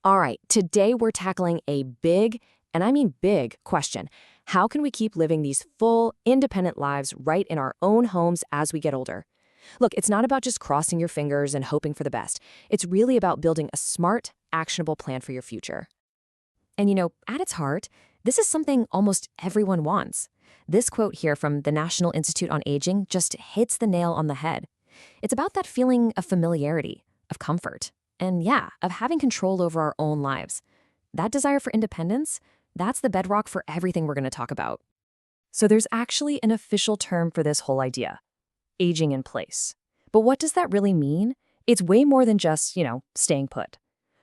All right, today we're tackling a big, and I mean big, question. How can we keep living these full, independent lives right in our own homes as we get older? Look, it's not about just crossing your fingers and hoping for the best. It's really about building a smart, actionable plan for your future. And at its heart, this is something almost everyone wants. This quote here from the National Institute on Aging just hits the nail on the head. It's about that feeling of familiarity, of comfort, and yeah, of having control over our own lives. That desire for independence, that's the bedrock for everything we're going to talk about. So there's actually an official term for this whole idea: aging in place. But what does that really mean? It's way more than just, staying put.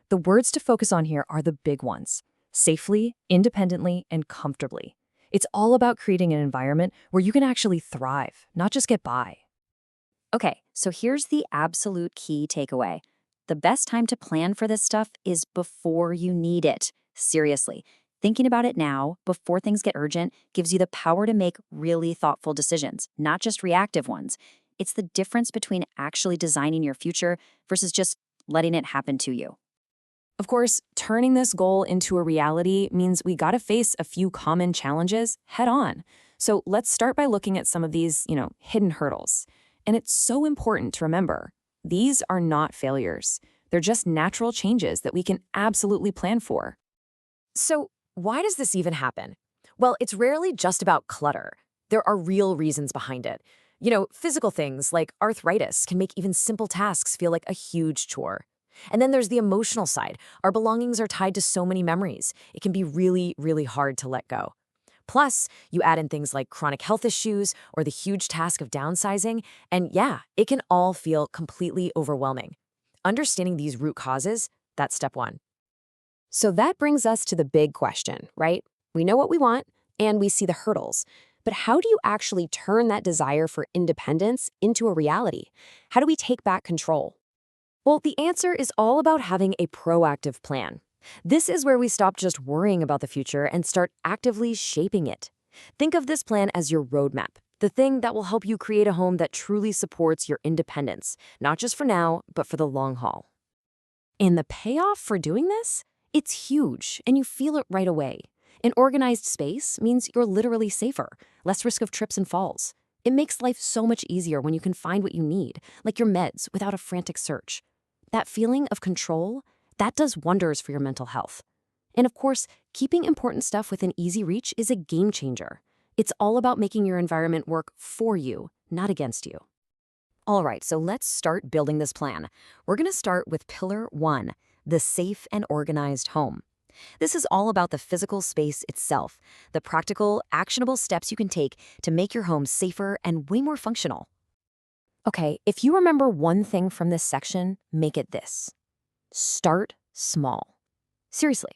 The words to focus on here are the big ones: safely, independently, and comfortably. It's all about creating an environment where you can actually thrive, not just get by. Okay, so here's the absolute key takeaway. The best time to plan for this stuff is before you need it. Seriously, thinking about it now, before things get urgent, gives you the power to make really thoughtful decisions, not just reactive ones. It's the difference between actually designing your future versus just letting it happen to you. Of course, turning this goal into a reality means we gotta face a few common challenges head on. So let's start by looking at some of these, hidden hurdles. And it's so important to remember, these are not failures. They're just natural changes that we can absolutely plan for. So why does this even happen? Well, it's rarely just about clutter. There are real reasons behind it. Physical things like arthritis can make even simple tasks feel like a huge chore. And then there's the emotional side. Our belongings are tied to so many memories. It can be really, really hard to let go. Plus, you add in things like chronic health issues or the huge task of downsizing, and yeah, it can all feel completely overwhelming. Understanding these root causes, that's step one. So that brings us to the big question, right? We know what we want, and we see the hurdles. But how do you actually turn that desire for independence into a reality? How do we take back control? Well, the answer is all about having a proactive plan. This is where we stop just worrying about the future and start actively shaping it. Think of this plan as your roadmap, the thing that will help you create a home that truly supports your independence, not just for now, but for the long haul. And the payoff for doing this? It's huge, and you feel it right away. An organized space means you're literally safer, less risk of trips and falls. It makes life so much easier when you can find what you need, like your meds, without a frantic search. That feeling of control, that does wonders for your mental health. And of course, keeping important stuff within easy reach is a game changer. It's all about making your environment work for you, not against you. All right, so let's start building this plan. We're going to start with pillar one, the safe and organized home. This is all about the physical space itself, the practical, actionable steps you can take to make your home safer and way more functional. Okay, if you remember one thing from this section, make it this: start small. Seriously,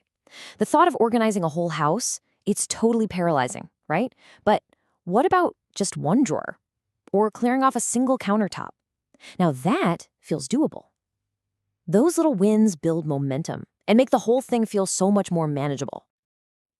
the thought of organizing a whole house, it's totally paralyzing, right? But what about just one drawer? Or clearing off a single countertop? Now that feels doable. Those little wins build momentum and make the whole thing feel so much more manageable.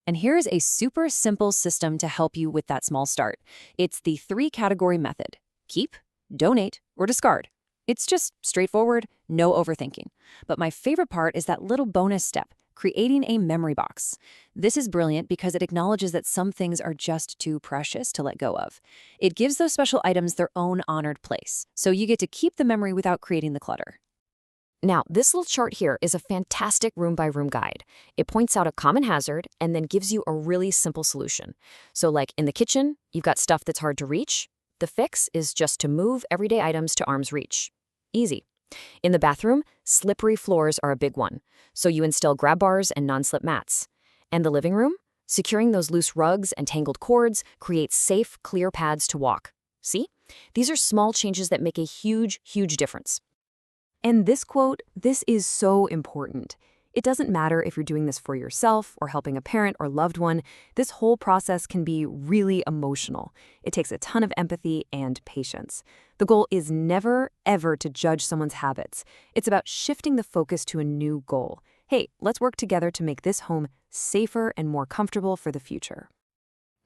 And here's a super simple system to help you with that small start. It's the 3-category method: keep, donate, or discard. It's just straightforward, no overthinking. But my favorite part is that little bonus step: creating a memory box. This is brilliant because it acknowledges that some things are just too precious to let go of. It gives those special items their own honored place, so you get to keep the memory without creating the clutter. Now, this little chart here is a fantastic room-by-room guide. It points out a common hazard and then gives you a really simple solution. So like in the kitchen, you've got stuff that's hard to reach. The fix is just to move everyday items to arm's reach. Easy. In the bathroom, slippery floors are a big one, so you install grab bars and non-slip mats. And the living room? Securing those loose rugs and tangled cords creates safe, clear pads to walk. See? These are small changes that make a huge, huge difference. And this quote, this is so important. It doesn't matter if you're doing this for yourself or helping a parent or loved one. This whole process can be really emotional. It takes a ton of empathy and patience. The goal is never, ever to judge someone's habits. It's about shifting the focus to a new goal. Hey, let's work together to make this home safer and more comfortable for the future.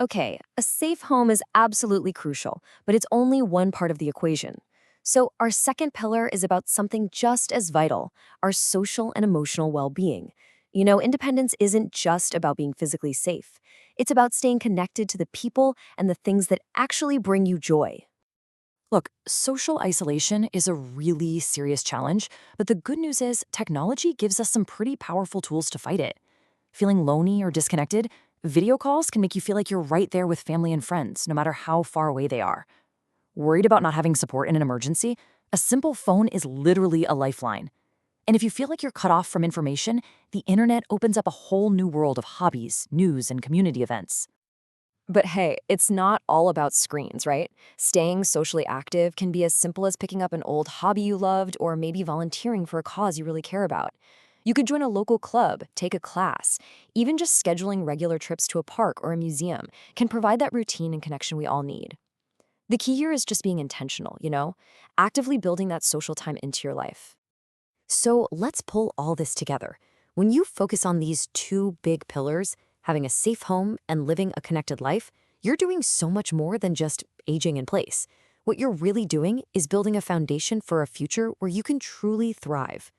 Okay, a safe home is absolutely crucial, but it's only one part of the equation. So our second pillar is about something just as vital: our social and emotional well-being. Independence isn't just about being physically safe. It's about staying connected to the people and the things that actually bring you joy. Look, social isolation is a really serious challenge, but the good news is technology gives us some pretty powerful tools to fight it. Feeling lonely or disconnected? Video calls can make you feel like you're right there with family and friends, no matter how far away they are. Worried about not having support in an emergency? A simple phone is literally a lifeline. And if you feel like you're cut off from information, the internet opens up a whole new world of hobbies, news, and community events. But hey, it's not all about screens, right? Staying socially active can be as simple as picking up an old hobby you loved or maybe volunteering for a cause you really care about. You could join a local club, take a class, even just scheduling regular trips to a park or a museum can provide that routine and connection we all need. The key here is just being intentional, actively building that social time into your life. So let's pull all this together. When you focus on these two big pillars, having a safe home and living a connected life, you're doing so much more than just aging in place. What you're really doing is building a foundation for a future where you can truly thrive.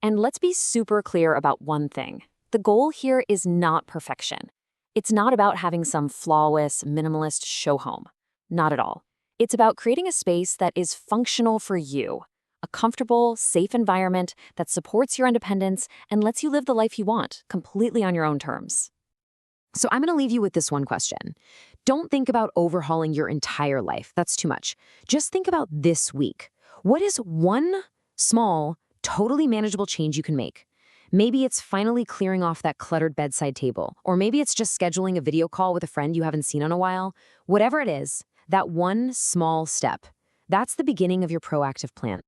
And let's be super clear about one thing. The goal here is not perfection. It's not about having some flawless, minimalist show home. Not at all. It's about creating a space that is functional for you, a comfortable, safe environment that supports your independence and lets you live the life you want, completely on your own terms. So I'm going to leave you with this one question. Don't think about overhauling your entire life. That's too much. Just think about this week. What is one small, totally manageable change you can make? Maybe it's finally clearing off that cluttered bedside table, or maybe it's just scheduling a video call with a friend you haven't seen in a while. Whatever it is, that one small step, that's the beginning of your proactive plan.